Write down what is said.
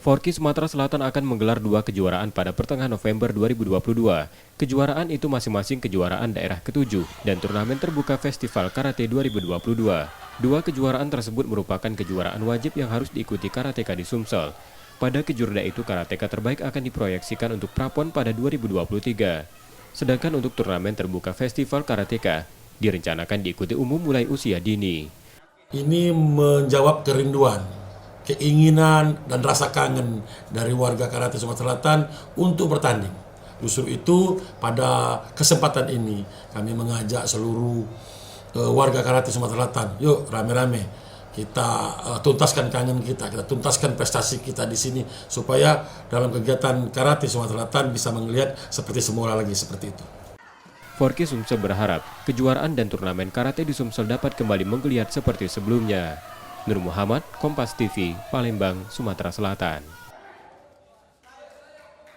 Forky Sumatera Selatan akan menggelar 2 kejuaraan pada pertengahan November 2022. Kejuaraan itu masing-masing kejuaraan daerah ke-7 dan turnamen terbuka Festival Karate 2022. 2 kejuaraan tersebut merupakan kejuaraan wajib yang harus diikuti karateka di Sumsel. Pada kejurda itu, karateka terbaik akan diproyeksikan untuk Prapon pada 2023. Sedangkan untuk turnamen terbuka Festival Karateka, direncanakan diikuti umum mulai usia dini. Ini menjawab kerinduan, keinginan, dan rasa kangen dari warga Karate Sumatera Selatan untuk bertanding. Justru itu pada kesempatan ini kami mengajak seluruh warga Karate Sumatera Selatan, yuk rame-rame kita tuntaskan kangen kita tuntaskan prestasi kita di sini supaya dalam kegiatan Karate Sumatera Selatan bisa melihat seperti semula lagi seperti itu. Forky Sumsel berharap kejuaraan dan turnamen karate di Sumsel dapat kembali menggeliat seperti sebelumnya. Nur Muhammad, Kompas TV, Palembang, Sumatera Selatan.